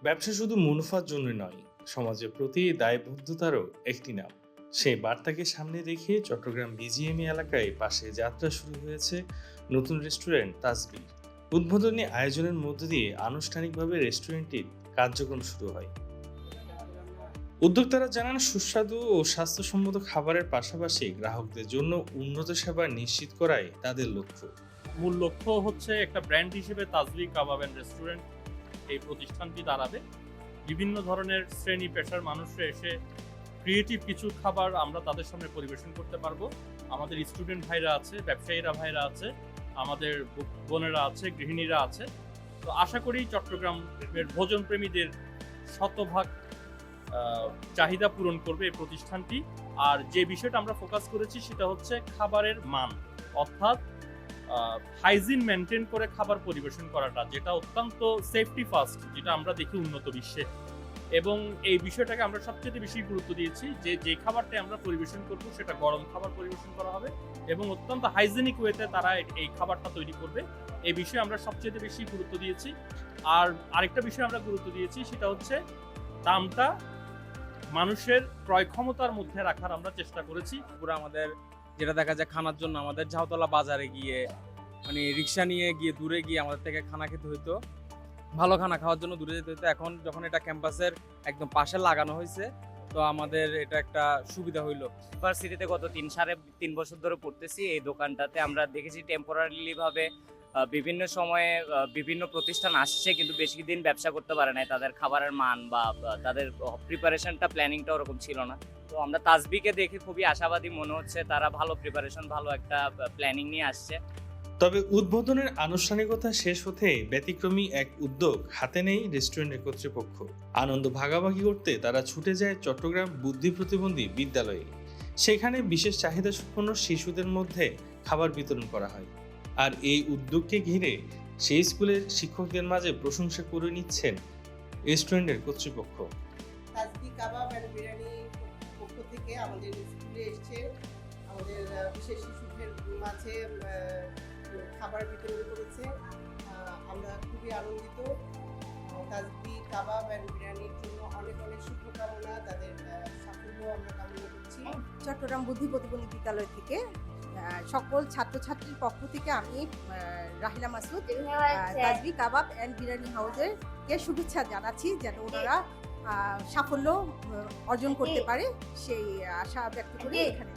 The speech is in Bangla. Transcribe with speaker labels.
Speaker 1: ব্যবসা শুধু মুনাফার জন্য নয়, সমাজের প্রতি দায়বদ্ধতারও একটি নাম। সেই বার্তাকে সামনে রেখে চট্টগ্রাম বিজিএমই এলাকায় পাশে যাত্রা শুরু হয়েছে নতুন রেস্টুরেন্ট তাজবি। উদ্বোধনী আয়োজনের মধ্য দিয়ে আনুষ্ঠানিকভাবে রেস্টুরেন্টটির কার্যক্রম শুরু হয়। উদ্যোক্তারা জানান, সুস্বাদু ও স্বাস্থ্যসম্মত খাবারের পাশাপাশি গ্রাহকদের জন্য উন্নত সেবা নিশ্চিত করাই তাদের লক্ষ্য।
Speaker 2: মূল লক্ষ্য হচ্ছে একটা ব্র্যান্ড হিসেবে তাজবি কাবাব অ্যান্ড রেস্টুরেন্ট এই প্রতিষ্ঠানটি দাঁড়াবে। বিভিন্ন ধরনের শ্রেণী পেশার মানুষরা এসে ক্রিয়েটিভ কিছু খাবার আমরা তাদের সামনে পরিবেশন করতে পারবো। আমাদের স্টুডেন্ট ভাইরা আছে, ব্যবসায়ীরা ভাইরা আছে, আমাদের বোনেরা আছে, গৃহিণীরা আছে। তো আশা করি চট্টগ্রামের ভোজন প্রেমীদের শতভাগ চাহিদা পূরণ করবে এই প্রতিষ্ঠানটি। আর যে বিষয়টা আমরা ফোকাস করেছি সেটা হচ্ছে খাবারের মান, অর্থাৎ হাইজিন মেনটেন করে খাবার পরিবেশন করাটা, যেটা অত্যন্ত সেফটি ফার্স্ট, যেটা আমরা দেখি উন্নত বিশ্বে। এবং এই বিষয়টাকে আমরা সবচেয়ে বেশি গুরুত্ব দিয়েছি যে খাবারটা আমরা পরিবেশন করব সেটা গরম খাবার পরিবেশন করা হবে এবং অত্যন্ত হাইজেনিক ওয়েতে তারা এই খাবারটা তৈরি করবে। এই বিষয়ে আমরা সবচেয়ে বেশি গুরুত্ব দিয়েছি। আর আরেকটা বিষয় আমরা গুরুত্ব দিয়েছি সেটা হচ্ছে দামটা মানুষের ক্রয় ক্ষমতার মধ্যে রাখার আমরা চেষ্টা করেছি।
Speaker 3: পুরো আমাদের যেটা দেখা যায় খানার জন্য আমাদের ঝাউতলা বাজারে গিয়ে মানে রিক্সা নিয়ে গিয়ে দূরে গিয়ে আমাদের থেকে খানা খেতে হইতো, ভালো খানা খাওয়ার জন্য দূরে যেতে হতো। এখন যখন এটা ক্যাম্পাসের একদম পাশে লাগানো হয়েছে, তো আমাদের এটা একটা সুবিধা হইলো।
Speaker 4: ইউনিভার্সিটিতে গত 3.5 বছর ধরে পড়তেছি। এই দোকানটাতে আমরা দেখেছি টেম্পোরারিলি ভাবে বিভিন্ন সময়ে বিভিন্ন প্রতিষ্ঠান আসছে, কিন্তু বেশি দিন ব্যবসা করতে পারে নাই। তাদের খাবারের মান বা তাদের প্রিপারেশনটা, প্ল্যানিংটা ওরকম ছিল না। তো আমরা তাজবিকে দেখে খুবই আশাবাদী মনে হচ্ছে, তারা ভালো প্রিপারেশন, ভালো একটা প্ল্যানিং নিয়ে আসছে।
Speaker 1: তবে উদ্বোধনের আনুষ্ঠানিকতা শেষ হতে ব্যতিক্রমী এক উদ্যোগ হাতে নেই রেস্টুরেন্টের কর্তৃপক্ষ। আনন্দ ভাগাভাগি করতে তারা ছুটে যায় চট্টগ্রাম বুদ্ধি প্রতিবন্ধী বিদ্যালয়ে। সেখানে বিশেষ চাহিদা সম্পন্ন শিশুদের মধ্যে খাবার বিতরণ করা হয়। আর এই উদ্যোগকে ঘিরে সেই স্কুলের শিক্ষকদের মাঝে প্রশংসা করে নিচ্ছেন রেস্টুরেন্টের কর্তৃপক্ষ।
Speaker 5: তাজবি কাবাব এন্ড বিরিয়ানি পক্ষ থেকে আমাদের স্কুলে এসেছে, আমাদের বিশেষ শিশুদের মাঝে খাবার বিতরণ করেছে। আমরা খুবই আনন্দিত। তাজবি কাবাব এন্ড বিরিয়ানির জন্য অনেক অনেক শুভকামনা, তাদের সাফল্য আমরা কামনা করছি।
Speaker 6: চট্টগ্রাম বুদ্ধি প্রতিবন্ধী বিদ্যালয় থেকে সকল ছাত্রছাত্রীর পক্ষ থেকে আমি রাহিলা মাসুদ তাজবি কাবাব অ্যান্ড বিরিয়ানি হাউসের শুভেচ্ছা জানাচ্ছি, যেন ওনারা সাফল্য অর্জন করতে পারে সেই আশা ব্যক্ত করে এখানে